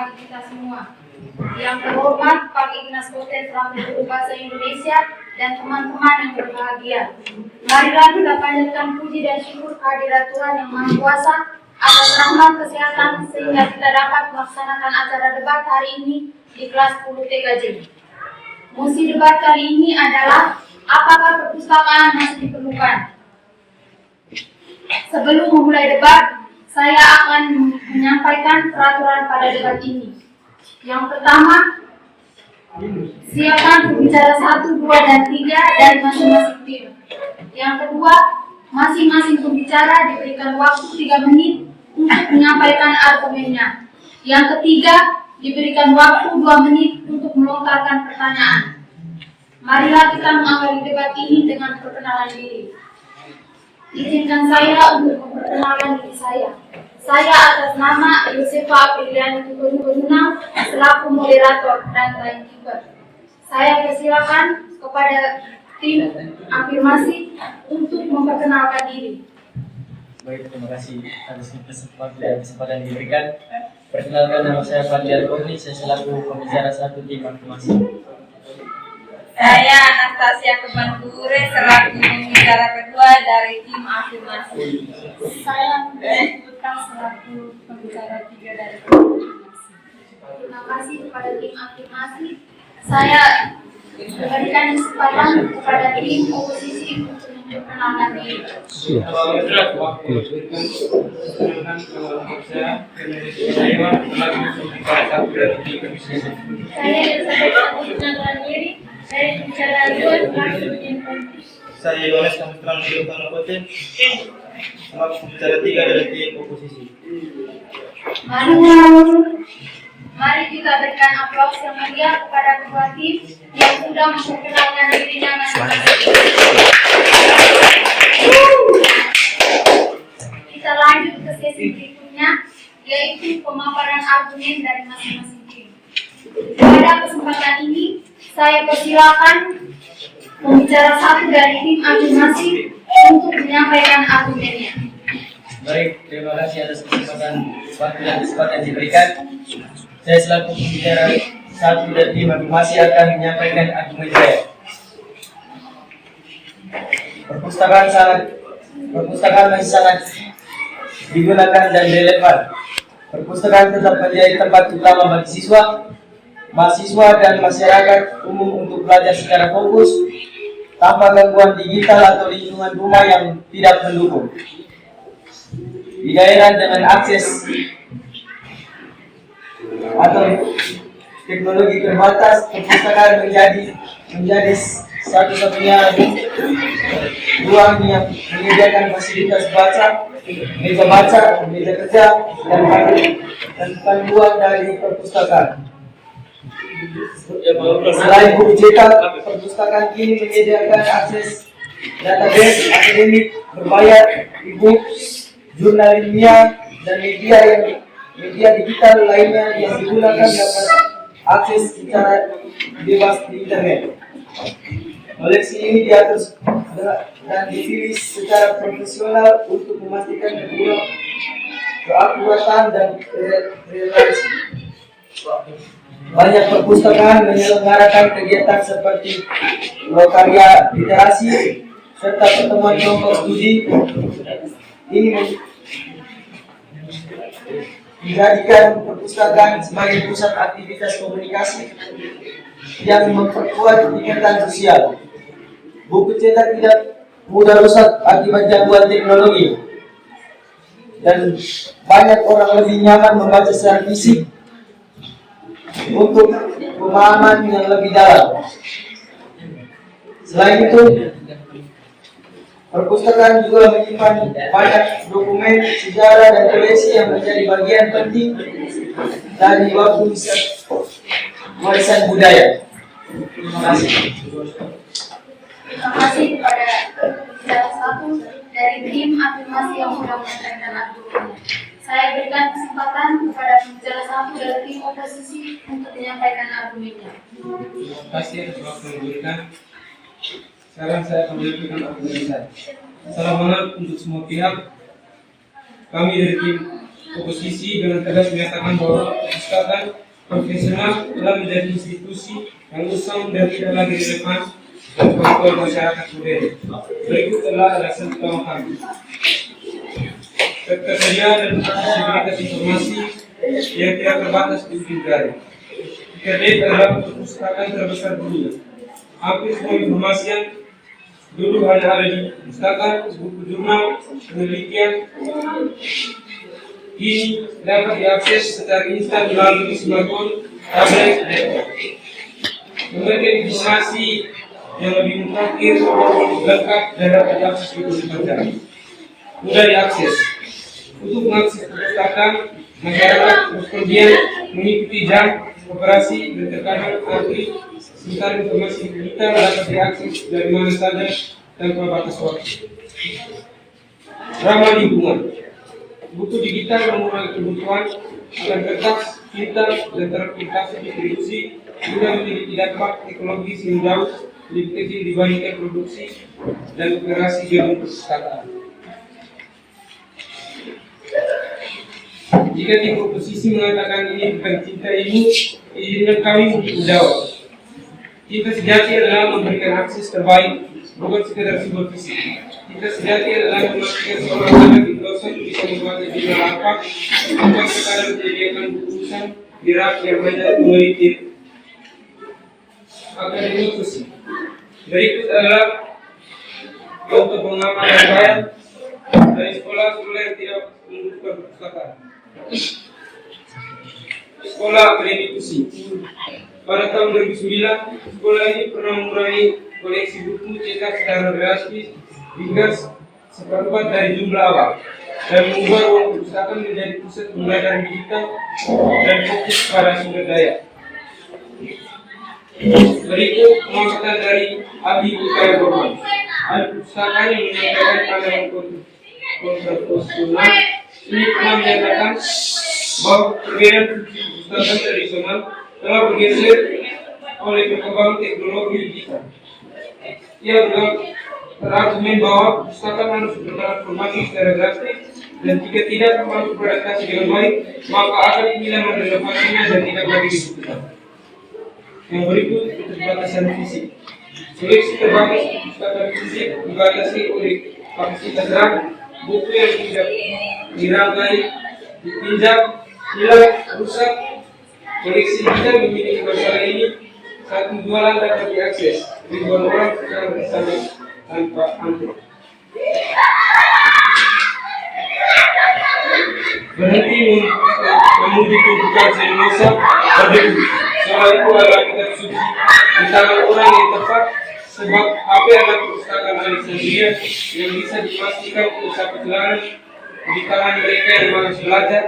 bagi kita semua. Yang terhormat Pak Ignas Koten Terampil Guru Bahasa Indonesia dan teman-teman yang berbahagia. Marilah kita panjatkan puji dan syukur kehadirat Tuhan Yang Maha Kuasa atas rahmat kesehatan sehingga kita dapat melaksanakan acara debat hari ini di kelas 10 TKJ. Musi debat kali ini adalah apakah perpustakaan masih diperlukan? Sebelum memulai debat, saya akan menyampaikan peraturan pada debat ini. Yang pertama, silakan pembicara 1, 2, dan 3 dari masing-masing tim. Yang kedua, masing-masing pembicara diberikan waktu 3 menit untuk menyampaikan argumennya. Yang ketiga, diberikan waktu 2 menit untuk melontarkan pertanyaan. Marilah kita mengawali debat ini dengan perkenalan diri. Izinkan saya untuk memperkenalkan diri saya. Saya atas nama Yosefa Apriliani Tukununang selaku moderator dan timekeeper. Saya persilakan kepada tim afirmasi untuk memperkenalkan diri. Baik, terima kasih atas kesempatan yang diberikan. Perkenalkan, nama saya Fadli Al-Qurni, saya selaku pembicara 1 tim afirmasi. Saya Anastasia Kebanture selaku pembicara kedua dari tim afirmasi. Saya Putra selaku pembicara 3 dari tim afirmasi. Terima kasih kepada tim afirmasi. Saya memberikan kesempatan kepada tim oposisi untuk memperkenalkan diri. Saya bicara dua. Saya Yohanes Kamputrang Hidupan Koten, selaku pembicara 3 dari tim oposisi. Mari kita berikan aplaus yang meriah kepada kedua tim yang sudah memperkenalkan dirinya masing-masing. Kita lanjut ke sesi berikutnya, yaitu pemaparan argumen dari masing-masing tim. Pada kesempatan ini, saya persilakan pembicara 1 dari tim afirmasi untuk menyampaikan argumennya. Baik, terima kasih atas waktu dan kesempatan yang diberikan. Saya selaku pembicara 1 dari tim afirmasi akan menyampaikan argumen saya. Perpustakaan masih sangat digunakan dan relevan. Perpustakaan tetap menjadi tempat utama bagi siswa, mahasiswa, dan masyarakat umum untuk belajar secara fokus tanpa gangguan digital atau lingkungan rumah yang tidak mendukung. Di daerah dengan akses atau teknologi terbatas, perpustakaan menjadi satu-satunya ruang yang menyediakan fasilitas baca, meja kerja, dan panduan dari perpustakaan. Selain buku cetak, perpustakaan kini menyediakan akses database akademik berbayar, e-book, jurnal ilmiah, dan media digital lainnya yang digunakan dapat akses secara bebas di internet. Koleksi ini diatur dan dipilih secara profesional untuk memastikan keakuratan dan relevansi. Banyak perpustakaan menyelenggarakan kegiatan seperti lokalia literasi serta pertemuan kelompok studi. Ini menjadikan perpustakaan sebagai pusat aktivitas komunikasi yang memperkuat ikatan sosial. Buku cetak tidak mudah rusak akibat gangguan teknologi, dan banyak orang lebih nyaman membaca secara fisik untuk pemahaman yang lebih dalam. Selain itu, perpustakaan juga menyimpan banyak dokumen, sejarah, dan koleksi yang menjadi bagian penting dari warisan budaya. Terima kasih. Terima kasih kepada pembicara 1 dari tim afirmasi yang sudah menyampaikan argumennya. Saya berikan kesempatan kepada pembicara 1 dari tim oposisi untuk menyampaikan argumennya. Terima kasih atas waktu yang diberikan. Sekarang saya akan menyampaikan argumen saya. Salam hangat untuk semua pihak. Kami dari tim oposisi dengan tegas menyatakan bahwa perpustakaan profesional telah menjadi institusi yang usang dan tidak lagi relevan dan faktual masyarakat modern. Berikut adalah alasan utama kami. Ketersediaan dan aksesibilitas informasi yang tidak terbatas di ujung jari. Internet adalah perpustakaan terbesar dunia. Hampir semua informasi yang dulu hanya ada di perpustakaan, buku jurnal, penelitian, kini dapat diakses secara instan melalui smartphone, tablet, dan laptop. Memberikan informasi yang lebih mutakhir, lengkap, dan dapat diakses di kemudian. Mudah diakses. Untuk mengakses perpustakaan, masyarakat berpergian mengikuti jam operasi dan terkadang antri, sementara informasi digital dapat diakses dari mana saja tanpa batas waktu. Ramah lingkungan. Buku digital mengurangi kebutuhan akan kertas, tinta, dan transportasi distribusi sudah memiliki dampak ekologis yang jauh lebih kecil dibandingkan produksi dan operasi gedung perpustakaan. Jika tim oposisi mengatakan ini bukan cinta ilmu, izinkan kami untuk menjawab. Cinta sejati adalah memberikan akses terbaik, bukan sekedar simbol fisik. Cinta sejati adalah memastikan seorang anak di pelosok bisa membaca jurnal apa, bukan sekadar menyediakan urusan di rak yang banyak meneliti akademi oposisi. Berikut adalah contoh pengalaman yang baik dari sekolah-sekolah yang tidak membutuhkan perpustakaan. Sekolah Akademi Pusi. Pada tahun 2009, sekolah ini pernah mengurangi koleksi buku cetak secara drastis hingga seperempat dari jumlah awal dan mengubah ruang perpustakaan menjadi pusat pembelajaran digital dan fokus pada sumber daya. Berikut pengamatan dari ahli Ukaya Gorman. Ahli perpustakaan yang menyampaikan pandangan konstitusional ini pernah menyatakan bahwa perbedaan perpustakaan tradisional telah bergeser oleh perkembangan teknologi digital. Ia berargumen bahwa perpustakaan harus bertransformasi secara drastis dan jika tidak mampu beradaptasi dengan baik, maka akan kehilangan relevansinya dan tidak lagi dibutuhkan. Yang berikut keterbatasan fisik. Seleksi terbatas perpustakaan fisik dibatasi oleh kapasitas rak, buku yang tidak dirangkai, dipinjam, hilang, rusak. Koleksi digital memiliki masalah ini. Satu jualan dapat diakses ribuan orang secara bersama tanpa antri. Berhenti memuji tuntutan Indonesia berdiri. Soal itu adalah kitab suci di tangan orang yang tepat, sebab HP adalah perpustakaan Alexandria yang bisa dipastikan pusat perjalanan di tangan mereka yang malas belajar.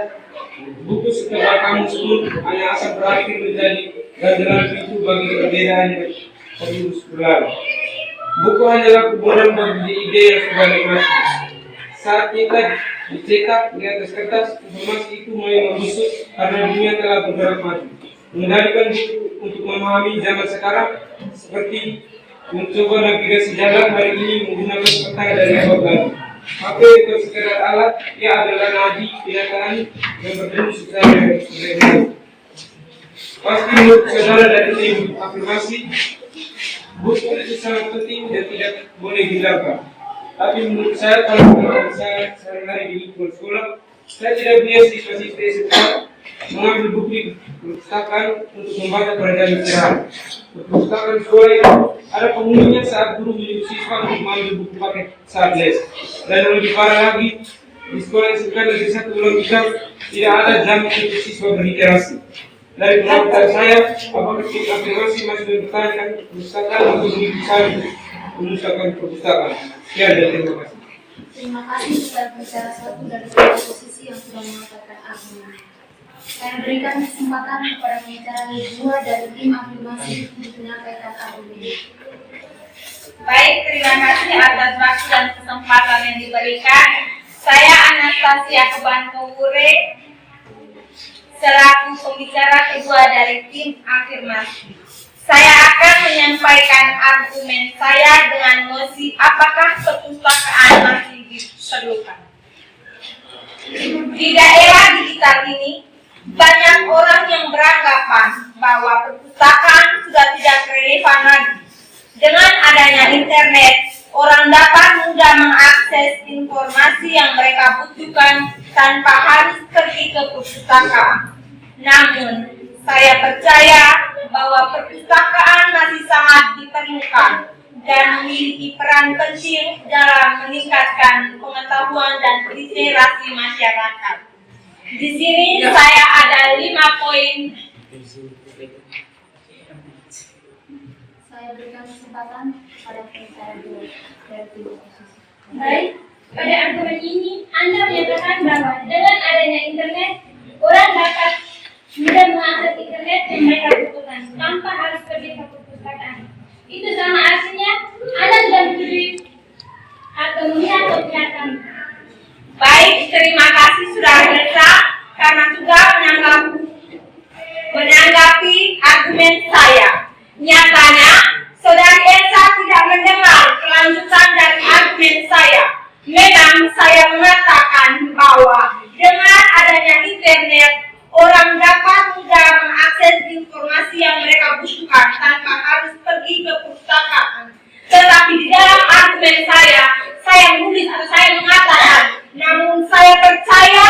Buku setebal kamus pun hanya akan berakhir menjadi ganjalan pintu bagi perbedaan yang terus berlalu. Buku hanyalah kuburan bagi ide yang sudah nikmati. Saat kita dicetak di atas kertas, informasi itu mulai membusuk karena dunia telah bergerak maju. Mengendalikan buku untuk memahami zaman sekarang seperti mencoba navigasi jalan hari ini menggunakan peta dari abad lalu. HP itu sekedar alat, ia adalah nadi kenyataan yang bertemu secara real. Pasti menurut saudara dari tim afirmasi, buku itu sangat penting dan tidak boleh dihindarkan. Tapi menurut saya, kalau saya sehari-hari di lingkungan sekolah, saya tidak punya siswa-siswa sekolah mengambil buku di perpustakaan untuk membaca pelajaran istirahat. Perpustakaan sekolah itu ada penghuninya saat guru menyuruh siswa untuk mengambil buku pakai saat les. Dan yang lebih parah lagi, di sekolah SMK Negeri 1 Logika tidak ada jam untuk siswa berliterasi. Dari pengamatan saya, apakah tim afirmasi masih mempertahankan perpustakaan atau bisa memusnahkan perpustakaan? Sekian dan terima kasih. Terima kasih kepada pembicara satu dari oposisi yang sudah mengatakan argumen. Saya berikan kesempatan kepada pembicara kedua dari tim afirmasi untuk menyampaikan argumen. Baik, terima kasih atas waktu dan kesempatan yang diberikan. Saya Anastasia Kebanture selaku pembicara kedua dari tim afirmasi. Saya akan menyampaikan argumen saya dengan mosi apakah perpustakaan masih diperlukan. Di daerah digital ini, banyak orang yang beranggapan bahwa perpustakaan sudah tidak relevan lagi. Dengan adanya internet, orang dapat mudah mengakses informasi yang mereka butuhkan tanpa harus pergi ke perpustakaan. Namun, saya percaya bahwa perpustakaan masih sangat diperlukan dan memiliki peran penting dalam meningkatkan pengetahuan dan literasi masyarakat. Di sini saya ada 5 poin. Saya berikan kesempatan pada pembicara dua dari tim oposisi. Baik, pada argumen ini Anda menyatakan bahwa dengan adanya internet, orang dapat mudah mengakses internet yang mereka butuhkan tanpa harus pergi ke perpustakaan. Itu sama artinya Anda sudah menyetujui atau melihat kebijakan. Baik, terima kasih sudah selesai karena sudah menanggapi argumen saya. Nyatanya, Saudari Elsa tidak mendengar kelanjutan dari argumen saya. Memang saya mengatakan bahwa dengan adanya internet, orang dapat mudah mengakses informasi yang mereka butuhkan tanpa harus pergi ke perpustakaan. Tetapi di dalam argumen saya menulis atau saya mengatakan, namun saya percaya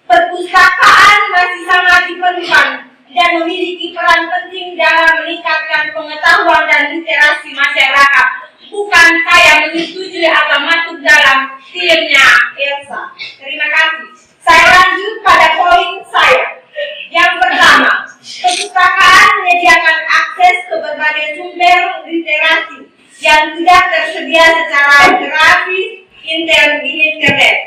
perpustakaan masih sangat diperlukan dan memiliki peran penting dalam meningkatkan pengetahuan dan literasi masyarakat. Bukan saya menyetujui atau masuk dalam timnya Elsa. Terima kasih. Saya lanjut pada poin saya. Yang pertama, perpustakaan menyediakan akses ke berbagai sumber literasi yang tidak tersedia secara grafis di internet.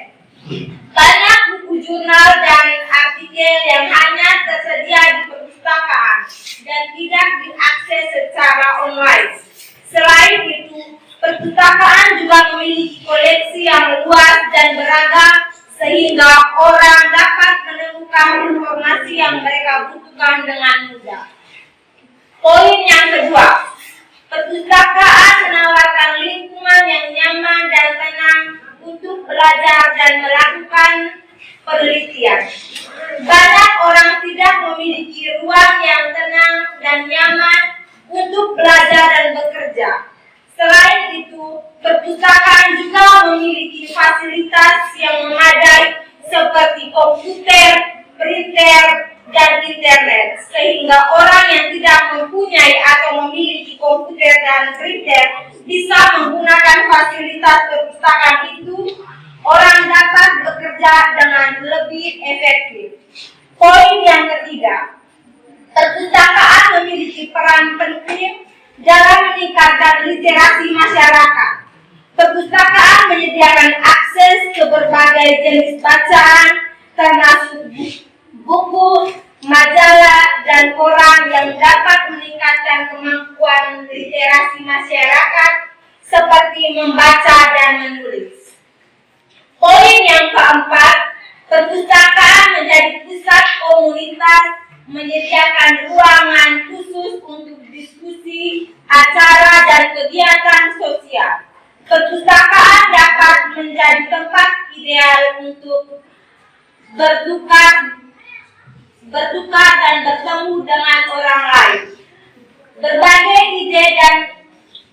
Banyak buku jurnal dan artikel yang hanya tersedia di perpustakaan dan tidak diakses secara online. Selain itu, perpustakaan juga memiliki koleksi yang luas dan beragam sehingga orang dapat menemukan informasi yang mereka butuhkan dengan mudah. Poin yang kedua, perpustakaan menawarkan lingkungan yang nyaman dan tenang untuk belajar dan melakukan penelitian. Banyak orang tidak memiliki ruang yang tenang dan nyaman untuk belajar dan bekerja. Selain itu, perpustakaan juga memiliki fasilitas yang memadai seperti komputer, printer, dan internet, sehingga orang yang tidak mempunyai atau memiliki komputer dan printer bisa menggunakan fasilitas perpustakaan itu. Orang dapat bekerja dengan lebih efektif. Poin yang ketiga, perpustakaan memiliki peran penting dalam meningkatkan literasi masyarakat. Perpustakaan menyediakan akses ke berbagai jenis bacaan, termasuk buku, majalah, dan koran yang dapat meningkatkan kemampuan literasi masyarakat seperti membaca dan menulis. Poin yang keempat, perpustakaan menjadi pusat komunitas, menyediakan ruangan khusus untuk diskusi, acara, dan kegiatan sosial. Perpustakaan dapat menjadi tempat ideal untuk bertukar dan bertemu dengan orang lain, berbagai ide dan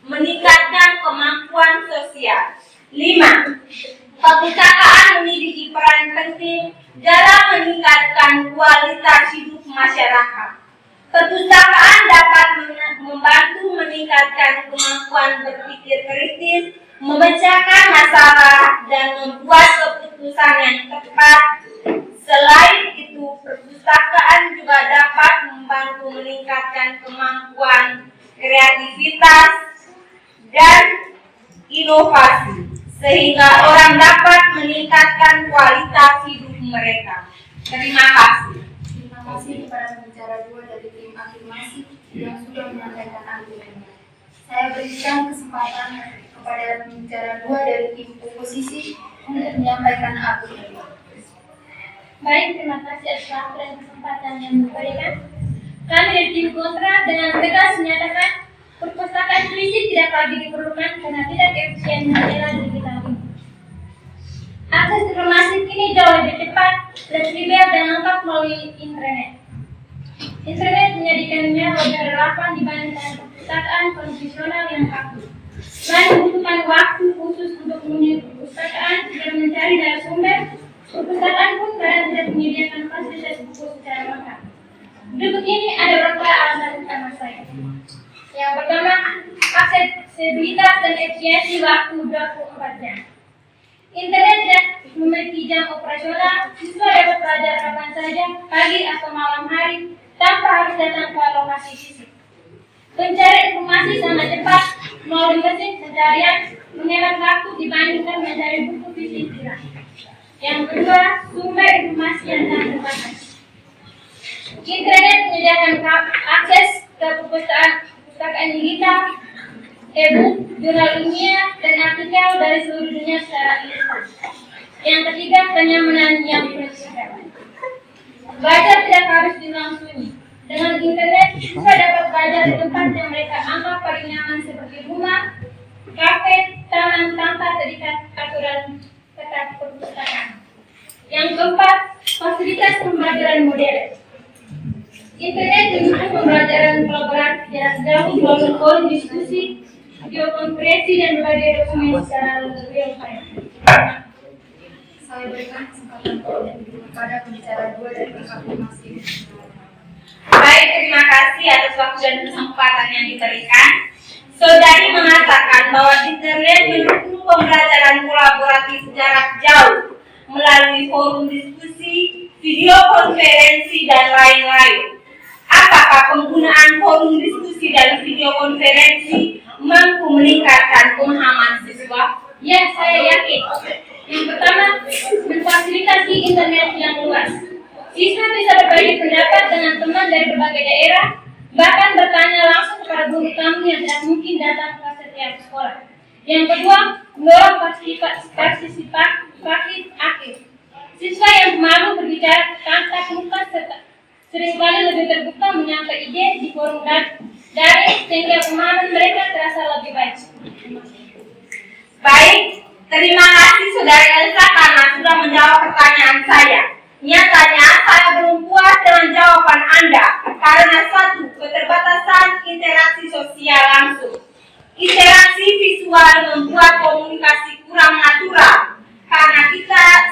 meningkatkan kemampuan sosial. 5. Perpustakaan memiliki peran penting dalam meningkatkan kualitas hidup masyarakat. Perpustakaan dapat membantu meningkatkan kemampuan berpikir kritis, memecahkan masalah, dan membuat keputusan yang tepat. Selain itu, perpustakaan juga dapat membantu meningkatkan kemampuan kreativitas dan inovasi, sehingga orang dapat meningkatkan kualitas hidup mereka. Terima kasih. Terima kasih kepada pembicara dua dari tim afirmasi yang sudah menyampaikan argumennya. Saya berikan kesempatan kepada pembicara dua dari tim oposisi untuk menyampaikan argumennya. Baik, terima kasih atas waktu dan kesempatan yang diberikan. Kami dari tim kontra dengan tegas menyatakan perpustakaan fisik tidak lagi diperlukan karena tidak efisien dengan era digital ini. Akses informasi kini jauh lebih fleksibel dan lengkap melalui internet. Internet menjadikannya lebih relevan dibandingkan perpustakaan konvensional yang kaku. Selain membutuhkan waktu khusus untuk mengunjungi perpustakaan dan mencari narasumber, perpustakaan pun kadang tidak menyediakan fasilitas buku secara lengkap. Berikut ini ada beberapa alasan utama saya. Yang pertama, aksesibilitas dan efisiensi waktu 24 jam. Internet tidak memiliki jam operasional, siswa dapat belajar kapan saja, pagi atau malam hari, tanpa harus datang ke lokasi fisik. Mencari informasi sangat cepat melalui mesin pencarian, menghemat waktu dibandingkan mencari buku fisik tidak. Yang kedua, sumber informasi yang tak terbatas. Internet menyediakan akses ke perpustakaan digital, e-book, jurnal ilmiah, dan artikel dari seluruh dunia secara instan. Yang ketiga, kenyamanan yang fleksibel. Belajar tidak harus di ruang sunyi. Dengan internet, siswa dapat belajar di tempat yang mereka anggap paling nyaman seperti rumah, kafe, taman tanpa terikat aturan ketat perpustakaan. Yang keempat, fasilitas pembelajaran modern. Internet mendukung pembelajaran kolaboratif jarak jauh melalui forum diskusi, videokonferensi, dan berbagai dokumen secara real time. Saya berikan kesempatan kepada pembicara 2 dari afirmasi. Baik, terima kasih atas waktu dan kesempatan yang diberikan. Saudari mengatakan bahwa internet mendukung pembelajaran kolaboratif jarak jauh melalui forum diskusi, video konferensi, dan lain-lain. Apakah penggunaan forum diskusi dan video konferensi mampu meningkatkan pemahaman siswa? Ya, saya yakin. Yang pertama, memfasilitasi internet yang luas. Siswa bisa berbagi pendapat dengan teman dari berbagai daerah, bahkan bertanya langsung kepada guru tamu yang tidak mungkin datang ke setiap sekolah. Yang kedua, mendorong partisipasi aktif. Siswa yang malu berbicara tatap muka seringkali lebih terbuka menyampaikan ide di forum daring sehingga pemahaman mereka terasa lebih baik. Baik, terima kasih Saudari Elsa karena sudah menjawab pertanyaan saya. Nyatanya saya belum puas dengan jawaban Anda karena satu, keterbatasan interaksi sosial langsung. Interaksi visual membuat komunikasi kurang natural karena tidak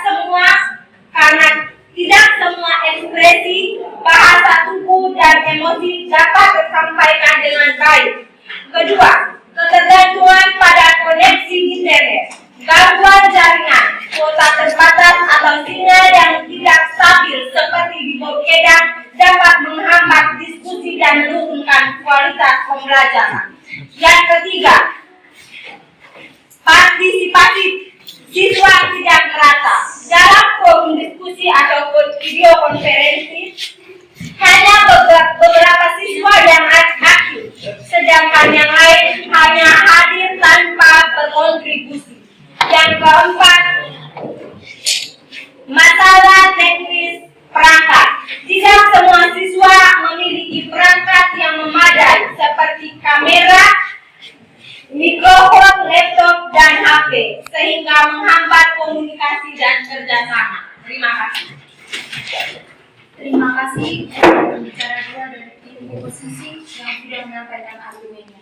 semua ekspresi, bahasa tubuh, dan emosi dapat tersampaikan dengan baik. Kedua, ketergantungan pada koneksi internet, gangguan jaringan, kuota terbatas atau sinyal yang tidak stabil seperti di Bokeda dapat menghambat diskusi dan menurunkan kualitas pembelajaran. Yang ketiga, partisipasi siswa tidak merata. Dalam forum diskusi atau video konferensi, hanya beberapa siswa yang aktif, sedangkan yang lain hanya hadir tanpa berkontribusi. Yang keempat, masalah teknis perangkat. Tidak semua siswa memiliki perangkat yang memadai seperti kamera, mikrofon, laptop, dan HP, sehingga menghambat komunikasi dan kerjasama. Terima kasih. Terima kasih pembicara 2 dari tim oposisi yang sudah menyampaikan argumennya.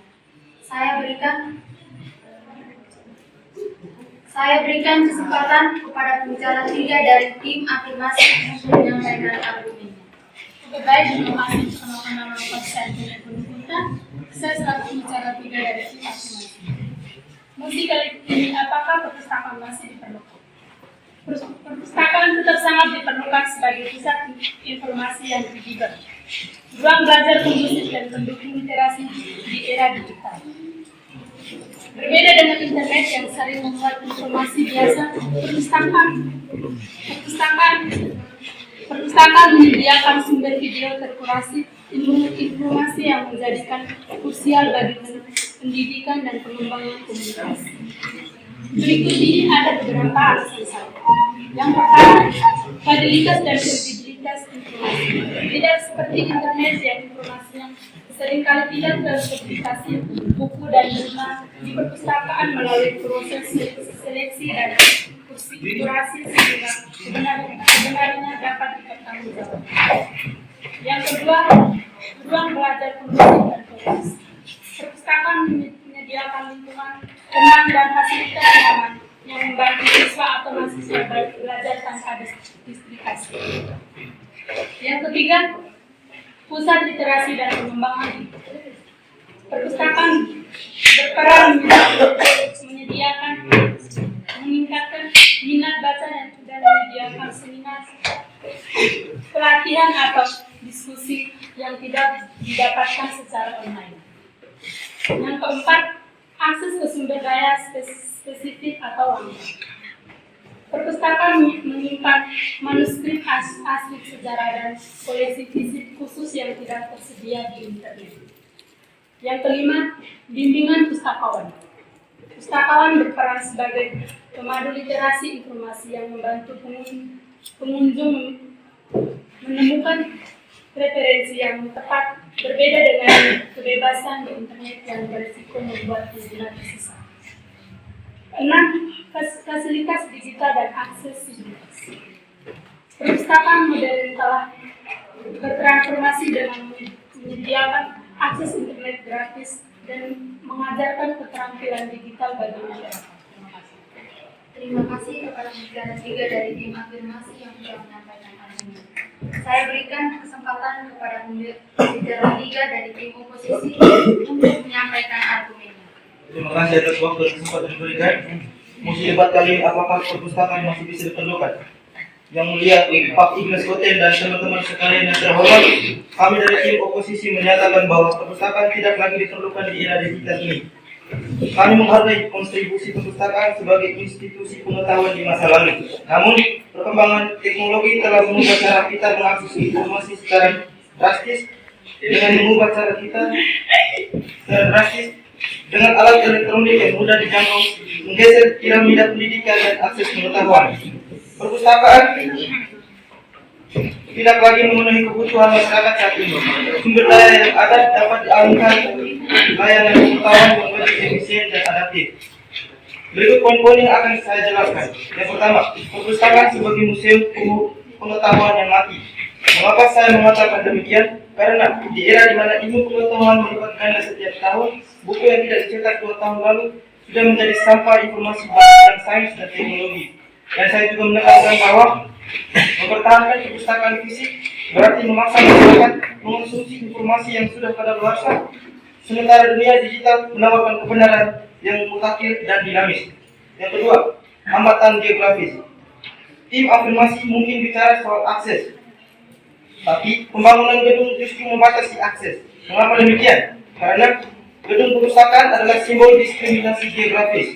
Saya berikan kesempatan kepada pembicara 3 dari tim afirmasi untuk menyampaikan argumennya. Oke, baik, terima kasih. Perkenalkan nama saya Jana Kunta. Saya selaku pembicara 3 dari tim afirmasi. Musik kali ini, apakah perpustakaan masih diperlukan? Perpustakaan tetap sangat diperlukan sebagai pusat informasi yang kredibel, ruang belajar kondusif dan pendukung literasi di era digital. Berbeda dengan internet yang sering membuat informasi biasa, perpustakaan menyediakan sumber video terkurasi informasi yang menjadikan krusial bagi pendidikan dan pengembangan komunikasi. Berikut ini ada beberapa alasan saya. Yang pertama, kualitas dan kredibilitas informasi. Tidak seperti internet yang informasinya seringkali tidak tersertifikasi buku dan jurnal di perpustakaan melalui proses seleksi dan kurasi sehingga sebenarnya dapat dipertanggungjawabkan. Yang kedua, ruang belajar kondusif dan fokus. Perpustakaan menyediakan lingkungan tenang dan fasilitas nyaman yang membantu siswa atau mahasiswa belajar tanpa distraksi. Yang ketiga, pusat literasi dan pengembangan. Perpustakaan berperan menyediakan, meningkatkan minat baca dan menyediakan seminar, pelatihan atau diskusi yang tidak didapatkan secara online. Yang keempat, akses ke sumber daya spesifik atau langsung. Perpustakaan menyimpan manuskrip asli sejarah dan koleksi fisik khusus yang tidak tersedia di internet. Yang kelima, bimbingan pustakawan. Pustakawan berperan sebagai pemadu literasi informasi yang membantu pengunjung menemukan referensi yang tepat, berbeda dengan kebebasan di internet yang berisiko membuat pengguna tersesat. 6. Fasilitas digital dan aksesibilitas. Perpustakaan modern telah bertransformasi dengan menyediakan akses internet gratis dan mengajarkan keterampilan digital bagi masyarakat. Terima kasih kepada negara 3 dari tim afirmasi yang telah menyampaikan argumen. Saya berikan kesempatan kepada negara 3 dari tim oposisi untuk menyampaikan argumennya. Terima kasih atas waktu dan kesempatan diberikan. Musim debat kali ini, apakah perpustakaan masih bisa diperlukan? Yang mulia Pak Ignas Koten dan teman-teman sekalian yang terhormat, kami dari tim oposisi menyatakan bahwa perpustakaan tidak lagi diperlukan di era digital ini. Kami menghargai kontribusi perpustakaan sebagai institusi pengetahuan di masa lalu. Namun, perkembangan teknologi telah mengubah cara kita mengakses informasi secara drastis. Dengan mengubah cara kita secara drastis dengan alat elektronik yang mudah dijangkau, menggeser piramida pendidikan dan akses pengetahuan. Perpustakaan tidak lagi memenuhi kebutuhan masyarakat saat ini. Sumber daya yang ada dapat dialihkan layanan pengetahuan yang lebih efisien dan adaptif. Berikut poin-poin yang akan saya jelaskan. Yang pertama, perpustakaan sebagai museum pengetahuan yang mati. Mengapa saya mengatakan demikian? Karena di era di mana ilmu pengetahuan melipat ganda setiap tahun, buku yang tidak dicetak 2 tahun lalu sudah menjadi sampah informasi bidang sains dan teknologi. Dan saya juga menekankan bahwa mempertahankan perpustakaan fisik berarti memaksa masyarakat mengonsumsi informasi yang sudah kadaluarsa, sementara dunia digital menawarkan kebenaran yang mutakhir dan dinamis. Yang kedua, hambatan geografis. Tim afirmasi mungkin bicara soal akses, tapi pembangunan gedung justru membatasi akses. Mengapa demikian? Karena gedung perpustakaan adalah simbol diskriminasi geografis.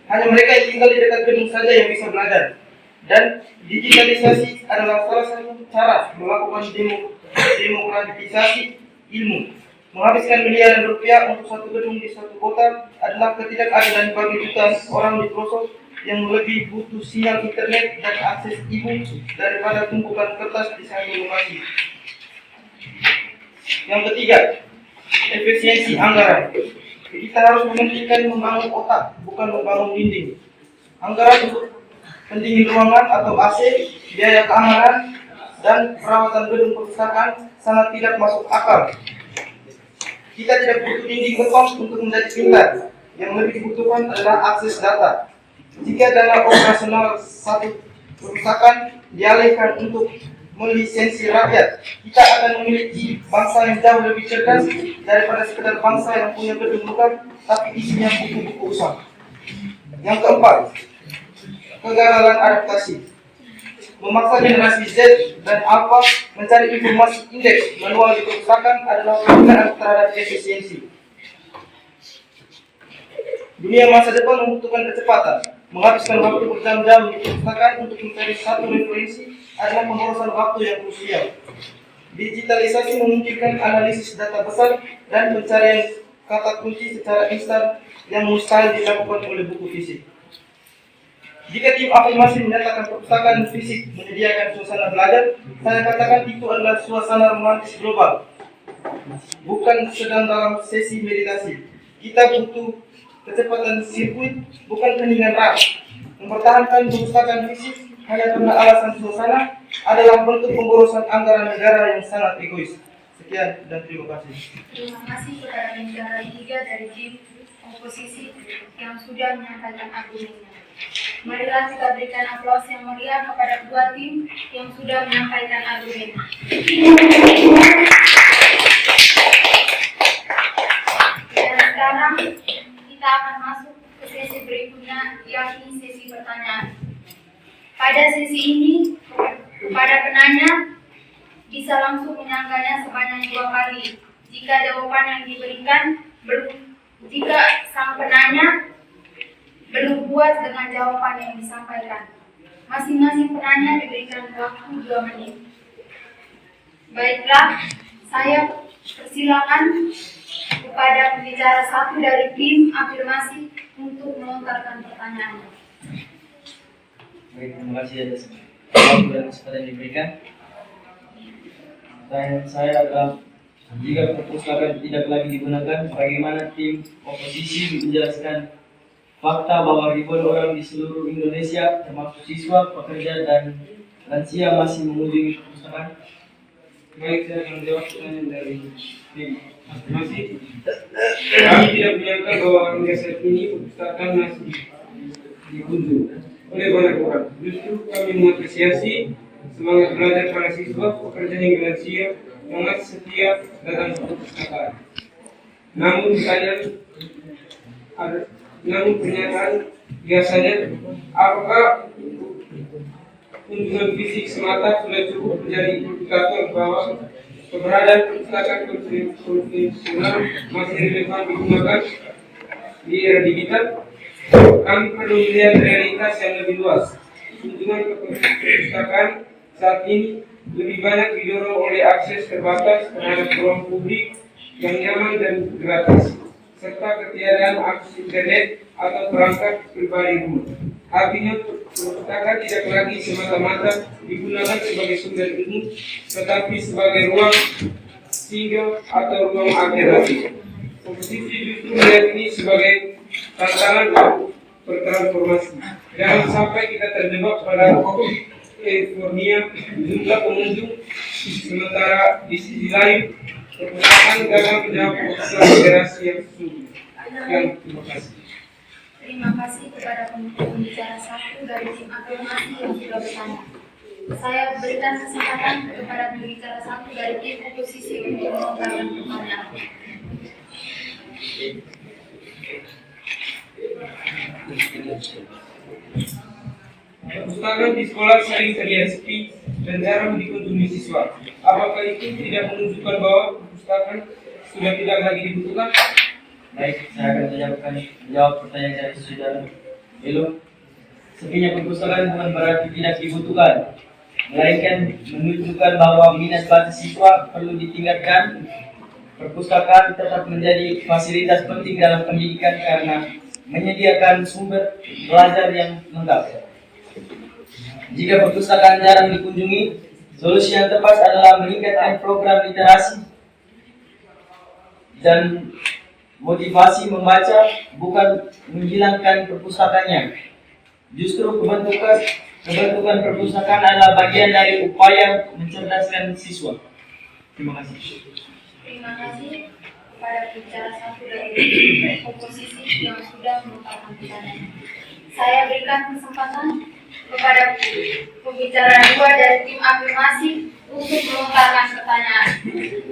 Hanya mereka yang tinggal di dekat gedung saja yang bisa belajar. Dan digitalisasi adalah salah satu cara melakukan demokratisasi ilmu. Menghabiskan miliaran rupiah untuk satu gedung di satu kota adalah ketidakadilan bagi jutaan orang di pelosok yang lebih butuh sinyal internet dan akses e-book daripada tumpukan kertas di satu lokasi. Yang ketiga, efisiensi anggaran. Kita harus mementingkan membangun otak, bukan membangun dinding. Anggaran untuk pendingin ruangan atau AC, biaya keamanan, dan perawatan gedung perpustakaan sangat tidak masuk akal. Kita tidak butuh dinding beton untuk menjadi pintar. Yang lebih dibutuhkan adalah akses data. Jika dana operasional satu perpustakaan dialihkan untuk melisensi rakyat, kita akan memiliki bangsa yang jauh lebih cerdas daripada sekedar bangsa yang punya gedung megah tapi isinya buku-buku usang. Yang keempat, kegagalan adaptasi. Memaksa generasi Z dan Alpha mencari informasi indeks manual di perpustakaan adalah penghinaan terhadap efisiensi. Dunia masa depan membutuhkan kecepatan. Menghabiskan waktu berjam-jam di perpustakaan untuk mencari satu referensi adalah pemborosan waktu yang krusial. Digitalisasi memungkinkan analisis data besar dan pencarian kata kunci secara instan yang mustahil dilakukan oleh buku fisik. Jika tim afirmasi menyatakan perpustakaan fisik menyediakan suasana belajar, saya katakan itu adalah suasana romantis global, bukan sedang dalam sesi meditasi. Kita butuh kecepatan sirkuit bukan keheningan rak. Mempertahankan perpustakaan fisik hanya karena alasan suasana adalah bentuk pemborosan anggaran negara yang sangat egois. Sekian dan terima kasih. Terima kasih kepada negara tiga dari tim oposisi yang sudah menyampaikan argumennya. Marilah kita berikan aplaus yang meriah kepada kedua tim yang sudah menyampaikan argumennya. Dan sekarang kita akan masuk ke sesi berikutnya, yakni sesi pertanyaan. Pada sesi ini, kepada penanya bisa langsung menyanggahnya sebanyak 2 kali. Jika jawaban yang diberikan jika sang penanya belum puas dengan jawaban yang disampaikan, masing-masing penanya diberikan waktu 2 menit. Baiklah, saya persilakan kepada pembicara satu dari tim afirmasi untuk melontarkan pertanyaannya. Baik, terima kasih atas waktu dan kesempatan yang diberikan. Pertanyaan saya adalah, jika perpustakaan tidak lagi digunakan, bagaimana tim oposisi menjelaskan fakta bahwa ribuan orang di seluruh Indonesia, termasuk siswa, pekerja, dan lansia masih mengunjungi perpustakaan? Baik, saya akan menjawab pertanyaan dari tim afirmasi. Kami tidak menyangka bahwa hingga saat ini perpustakaan masih dikunjungi oleh banyak orang. Justru kami mengapresiasi semangat belajar para siswa, pekerja hingga lansia yang masih setia datang ke perpustakaan. Namun pernyataan biasanya, apakah kunjungan fisik semata sudah cukup menjadi indikator bahwa keberadaan perpustakaan konvensional masih relevan digunakan di era digital? Kami perlu melihat realitas yang lebih luas. Kunjungan ke perpustakaan saat ini lebih banyak didorong oleh akses terbatas terhadap ruang publik yang nyaman dan gratis, serta ketiadaan akses internet atau perangkat pribadi rumah. Artinya, perpustakaan tidak lagi semata-mata digunakan sebagai sumber ilmu, tetapi sebagai ruang singgah atau ruang alternatif. Oposisi justru melihat ini sebagai tantangan bertransformasi. Jangan sampai kita terjebak pada euforia jumlah pengunjung, sementara di sisi lain perpustakaan gagal menjawab kebutuhan generasi yang sesungguhnya. Terima kasih. Terima kasih kepada pembicara satu dari tim afirmasi yang sudah bertanya. Saya berikan kesempatan kepada pembicara satu dari tim oposisi untuk melontarkan pertanyaan. Perpustakaan di sekolah sering terlihat sepi dan jarang dikunjungi siswa. Apakah itu tidak menunjukkan bahwa perpustakaan sudah tidak lagi dibutuhkan? Baik, saya akan menjawab pertanyaan dari saudara Elo. Sepinya perpustakaan bukan berarti tidak dibutuhkan, melainkan menunjukkan bahwa minat baca siswa perlu ditingkatkan. Perpustakaan tetap menjadi fasilitas penting dalam pendidikan karena menyediakan sumber belajar yang lengkap. Jika perpustakaan jarang dikunjungi, solusi yang tepat adalah meningkatkan program literasi dan motivasi membaca, bukan menghilangkan perpustakaannya. Justru pembentukan perpustakaan adalah bagian dari upaya mencerdaskan siswa. Terima kasih. Terima kasih kepada pembicara satu dari oposisi yang sudah melontarkan pertanyaan. Saya berikan kesempatan kepada pembicara dua dari tim afirmasi untuk melontarkan pertanyaan.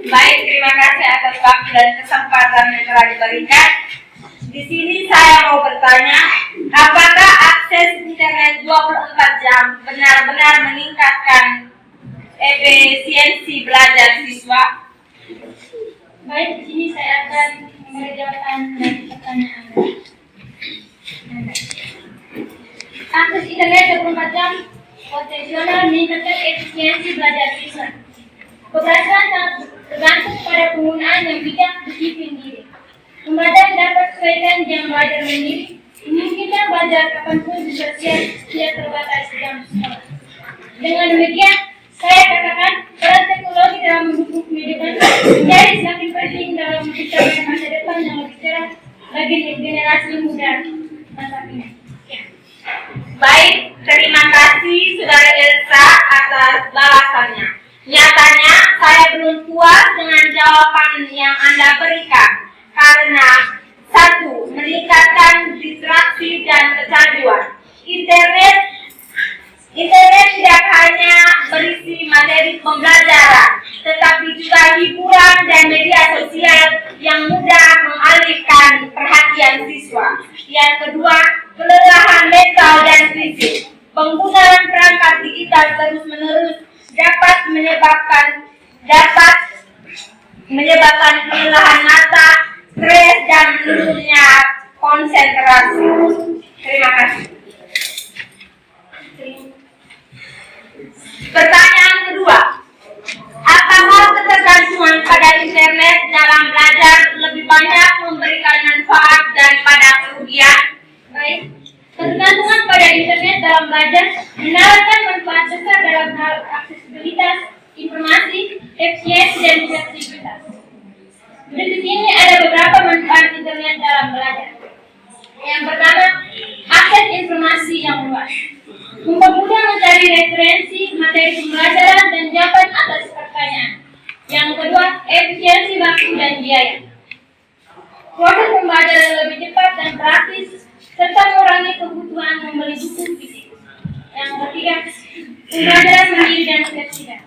Baik, terima kasih atas waktu dan kesempatan yang telah diberikan. Di sini saya mau bertanya, apakah akses internet 24 jam benar-benar meningkatkan efisiensi belajar siswa? Baik, di sini saya akan mengerjakan dari pertanyaan. Akses internet 24 jam konvensional meningkatkan efisiensi belajar siswa. Keberhasilan sangat tergantung pada penggunaan yang bijak disiplin diri. Pembelajar dapat sesuaikan jam belajar mandiri, memungkinkan belajar kapanpun tidak terbatas jam sekolah. Dengan demikian, saya katakan peran teknologi dalam mendukung pendidikan menjadi semakin penting dalam menciptakan masa depan yang lebih cerah bagi generasi muda masa kini. Ya. Baik, terima kasih Saudara Elsa atas balasannya. Nyatanya saya belum puas dengan jawaban yang Anda berikan karena satu, meningkatkan distraksi dan kecanduan. Internet tidak hanya berisi materi pembelajaran, tetapi juga hiburan dan media sosial yang mudah mengalihkan perhatian siswa. Yang kedua, kelelahan mental dan fisik. Penggunaan perangkat digital terus-menerus dapat menyebabkan kelelahan mata, stres, dan menurunnya konsentrasi. Terima kasih. Pertanyaan kedua, apakah ketergantungan pada internet dalam belajar lebih banyak memberikan manfaat daripada kerugian? Baik, ketergantungan pada internet dalam belajar menawarkan manfaat besar dalam hal aksesibilitas informasi, efisiensi, dan kreativitas. Berikut ini ada beberapa manfaat internet dalam belajar. Yang pertama, akses informasi yang luas. Mempermudah mencari referensi, materi pembelajaran, dan jawaban atas pertanyaan. Yang kedua, efisiensi waktu dan biaya. Proses pembelajaran lebih cepat dan praktis, serta mengurangi kebutuhan membeli buku fisik. Yang ketiga, pembelajaran mandiri dan fleksibel.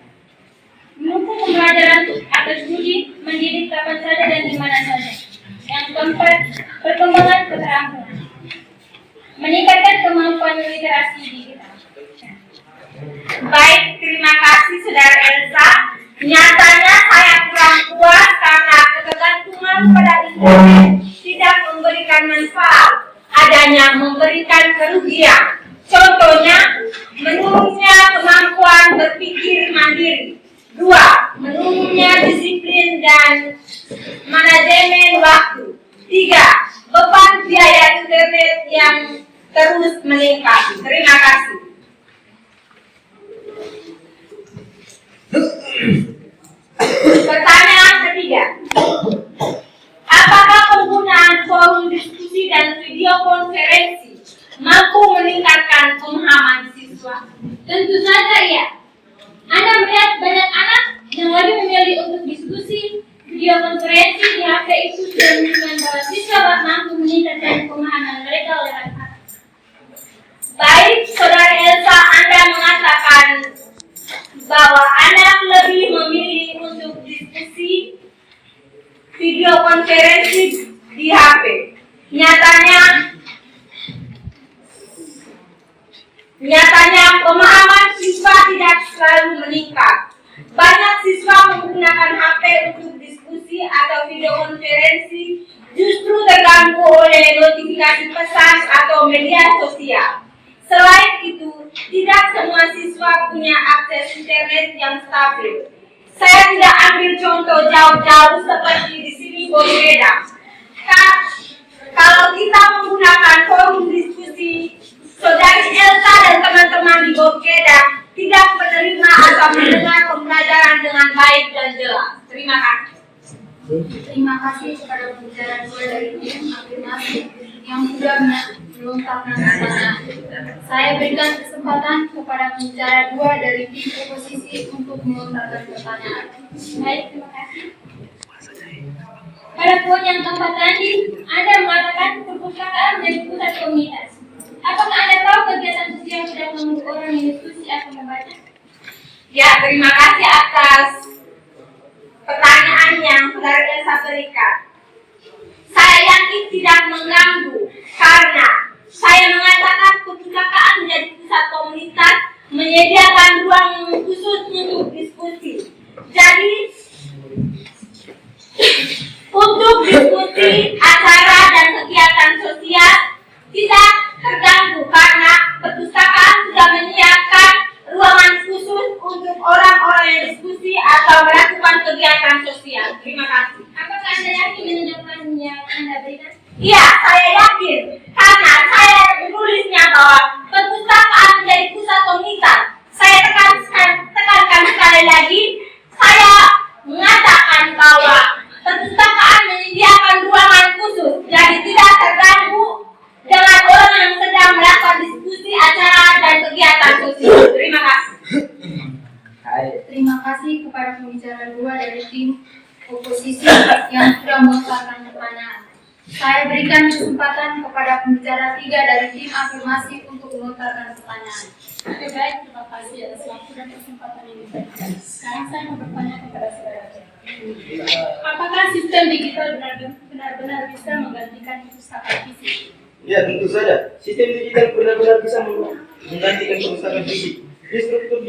Mendukung pembelajaran atau studi mendidik kapan saja dan di mana saja. Yang keempat, perkembangan keterampilan. Meningkatkan kemampuan literasi digital. Baik, terima kasih Saudara Elsa. Nyatanya saya kurang puas karena ketergantungan pada internet tidak memberikan manfaat, adanya memberikan kerugian. Contohnya, menurunnya kemampuan berpikir mandiri. 2. Menurunnya disiplin dan manajemen waktu. 3. Beban biaya internet yang terus meningkat. Terima kasih. Pertanyaan ketiga, apakah penggunaan forum diskusi dan video konferensi mampu meningkatkan pemahaman siswa? Tentu saja iya. Anda melihat banyak anak yang lebih memilih untuk diskusi, video konferensi di HP itu sudah menunjukkan bahwa siswa mampu meningkatkan pemahaman mereka lewat HP. Baik, Saudara Elsa, Anda mengatakan bahwa anak lebih memilih untuk diskusi video konferensi di HP. Nyatanya pemahaman siswa tidak selalu meningkat. Banyak siswa menggunakan HP untuk diskusi atau video konferensi justru terganggu oleh notifikasi pesan atau media sosial. Selain itu, tidak semua siswa punya akses internet yang stabil. Saya tidak ambil contoh jauh-jauh seperti di sini Bogeda. Kalau kita menggunakan forum diskusi, Saudari Elsa dan teman-teman di Bogeda tidak menerima atau mendengar pembelajaran dengan baik dan jelas. Terima kasih. Terima kasih kepada pembicara dua dari tim afirmasi yang sudah melengkapkan pertanyaan. Saya berikan kesempatan kepada pembicara dua dari tim oposisi untuk melontarkan pertanyaan. Baik, terima kasih. Pada poin yang keempat tadi, Anda mengatakan perpustakaan menjadi pusat komunitas. Apakah Anda tahu kegiatan sosial sudah menunggu orang yang diskusi atau membaca? Ya, terima kasih atas pertanyaan yang Saudara Elsa berikan. Saya yakin tidak mengganggu karena saya mengatakan perpustakaan menjadi pusat komunitas, menyediakan ruang khusus untuk diskusi. Jadi, untuk diskusi, acara, dan kegiatan sosial tidak terganggu karena perpustakaan sudah menyiapkan ruangan khusus untuk orang-orang yang diskusi pembicara 2 dari tim oposisi yang sudah melontarkan pertanyaan. Saya berikan kesempatan kepada pembicara 3 dari tim afirmasi untuk melontarkan pertanyaan. Oke, baik, terima kasih atas waktu dan kesempatan ini. Sekarang saya mau bertanya kepada saudara. Apakah sistem digital benar-benar bisa menggantikan perpustakaan fisik? Ya, tentu saja. Sistem digital benar-benar bisa menggantikan perpustakaan fisik. Dia struktur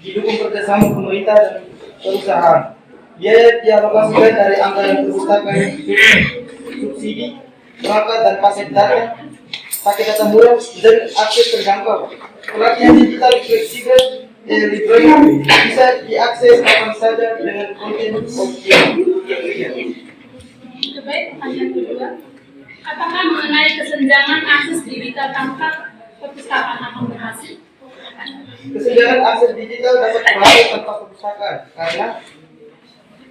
didukung kerjasama pemerintah dan perusahaan. Biaya dialokasikan dari anggaran perpustakaan, subsidi, perangkat dan paket data murah dan akses terjangkau. Pelatihan digital fleksibel library bisa diakses kapan saja dengan konten opsional. Baik, pertanyaan kedua. Apakah mengenai kesenjangan akses digital tanpa perpustakaan akan berhasil? Kesenjangan akses digital dapat berhasil tanpa perpustakaan karena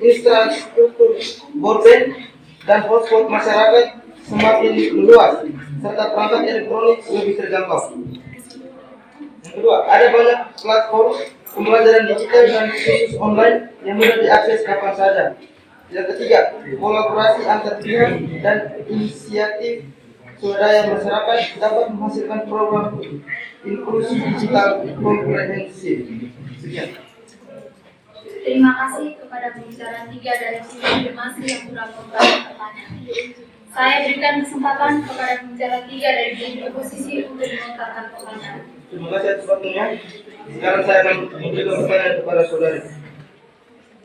infrastruktur broadband dan hotspot masyarakat semakin meluas serta perangkat elektronik lebih terjangkau. Yang kedua, ada banyak platform pembelajaran digital dan kursus online yang mudah diakses kapan saja. Yang ketiga, kolaborasi antar pihak dan inisiatif swadaya masyarakat dapat menghasilkan program inklusi digital komprehensif. Sekian. Terima kasih kepada pembicara 3 dari tim afirmasi yang sudah melontarkan pertanyaan. Saya berikan kesempatan kepada pembicara 3 dari tim oposisi untuk melontarkan pertanyaan. Terima kasih atas waktunya. Sekarang saya akan memberikan pertanyaan kepada saudara.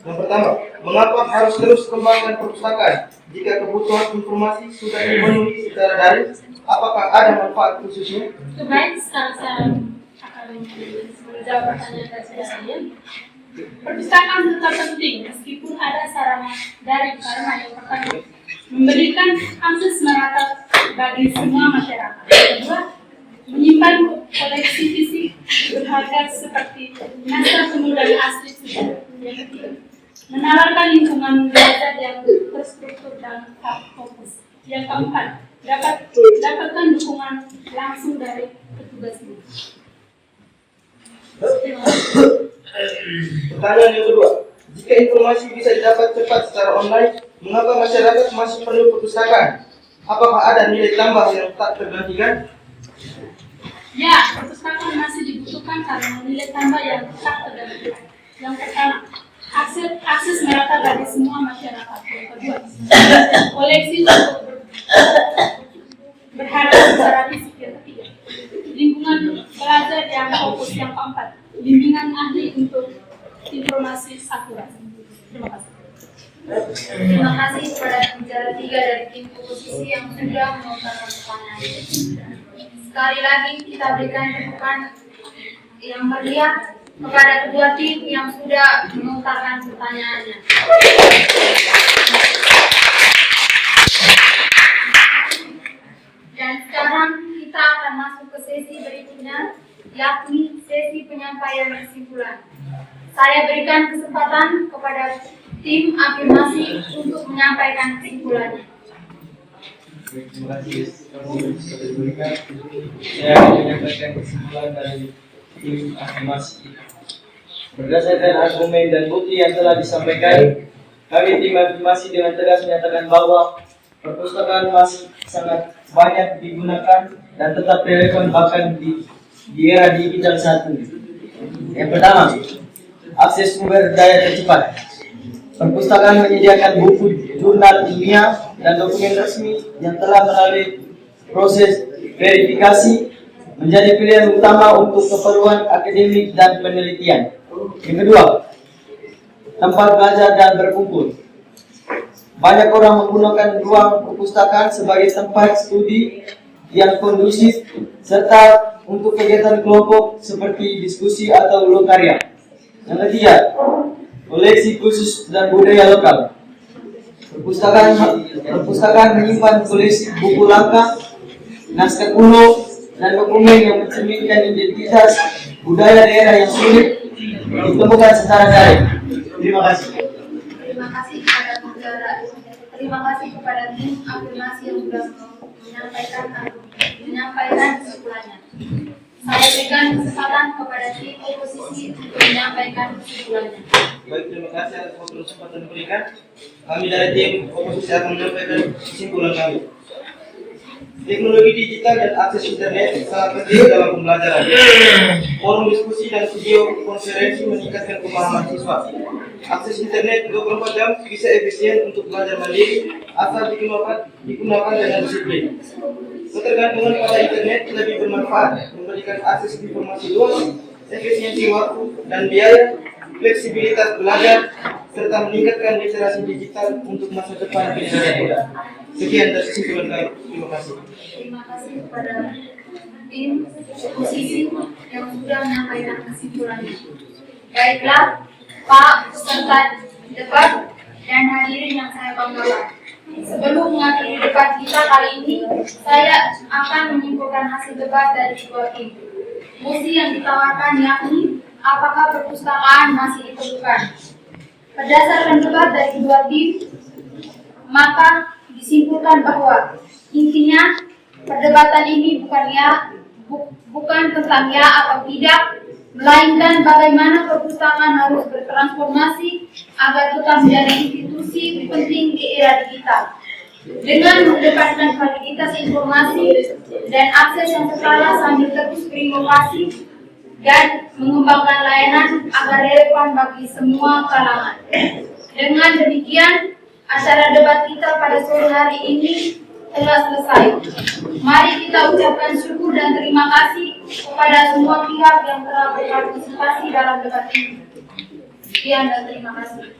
Yang pertama, mengapa harus terus kembangkan perpustakaan? Jika kebutuhan informasi sudah dipenuhi secara daring, apakah ada manfaat khususnya? Baik, sekarang saya akan menjawab pertanyaan dari saya. Perpustakaan tetap penting meskipun ada sarana daring karena yang pertama memberikan akses merata bagi semua masyarakat. Yang kedua, menyimpan koleksi fisik berharga seperti naskah penuh dan asli sejarah. Yang ketiga, menawarkan lingkungan belajar yang terstruktur dan fokus. Yang keempat, dapatkan dukungan langsung dari petugasnya. Pertanyaan yang kedua, jika informasi bisa didapat cepat secara online, mengapa masyarakat masih perlu perpustakaan? Apakah ada nilai tambah yang tak tergantikan? Ya, perpustakaan masih dibutuhkan karena nilai tambah yang tak tergantikan. Yang pertama, akses merata bagi semua masyarakat. Yang kedua, koleksi berharga secara fisik. Yang ketiga, lingkungan belajar yang fokus. Yang keempat, bimbingan ahli untuk informasi akurat. Terima kasih. Terima kasih kepada pembicara 3 dari tim oposisi yang sudah melontarkan pertanyaan. Sekali lagi kita berikan tepukan yang meriah kepada kedua tim yang sudah melontarkan pertanyaannya. Dan sekarang kita akan masuk ke sesi berikutnya, yakni sesi penyampaian kesimpulan. Saya berikan kesempatan kepada tim afirmasi untuk menyampaikan kesimpulannya. Terima kasih sudah diberikan. Saya akan menyampaikan kesimpulan dari tim afirmasi. Berdasarkan argumen dan bukti yang telah disampaikan, kami tim afirmasi dengan tegas menyatakan bahwa perpustakaan masih sangat banyak digunakan dan tetap relevan bahkan di era digital saat ini. Yang pertama, akses sumber daya tercepat. Perpustakaan menyediakan buku, jurnal ilmiah, dan dokumen resmi yang telah melalui proses verifikasi menjadi pilihan utama untuk keperluan akademik dan penelitian. Yang kedua, tempat belajar dan berkumpul. Banyak orang menggunakan ruang perpustakaan sebagai tempat studi yang kondusif serta untuk kegiatan kelompok seperti diskusi atau lokarya. Yang ketiga, koleksi khusus dan budaya lokal. Perpustakaan menyimpan koleksi buku langka, naskah kuno, dan dokumen yang mencerminkan identitas budaya daerah yang sulit ditemukan secara daring. Terima kasih. Terima kasih kepada tim afirmasi yang sudah menyampaikan kesimpulannya. Saya berikan kesempatan kepada kepada tim oposisi untuk menyampaikan kesimpulannya. Baik, terima kasih atas waktu dan kesempatan diberikan. Kami dari tim oposisi akan menyampaikan kesimpulan kami. Teknologi digital dan akses internet sangat penting dalam pembelajaran. Forum diskusi dan video konferensi meningkatkan pemahaman siswa. Akses internet 24 jam bisa efisien untuk belajar mandiri asal digunakan dengan disiplin. Ketergantungan pada internet lebih bermanfaat, memberikan akses informasi luas, efisiensi waktu dan biaya, fleksibilitas belajar, serta meningkatkan literasi digital untuk masa depan generasi muda. Sekian dari kesimpulan kami. Terima kasih. Terima kasih kepada tim oposisi yang sudah menyampaikan kesimpulannya. Baiklah, Pak peserta debat dan hadirin yang saya banggakan. Sebelum mengakhiri debat kita kali ini, saya akan menyimpulkan hasil debat dari kedua tim. Mosi yang ditawarkan yakni apakah perpustakaan masih diperlukan. Berdasarkan debat dari kedua tim, maka disimpulkan bahwa intinya perdebatan ini bukan tentang ya atau tidak, melainkan bagaimana perpustakaan harus bertransformasi agar tetap menjadi institusi penting di era digital dengan mengedepankan validitas informasi dan akses yang setara sambil terus berinovasi dan mengembangkan layanan agar relevan bagi semua kalangan. Dengan demikian, acara debat kita pada sore hari ini telah selesai. Mari kita ucapkan syukur dan terima kasih kepada semua pihak yang telah berpartisipasi dalam debat ini. Sekian dan terima kasih.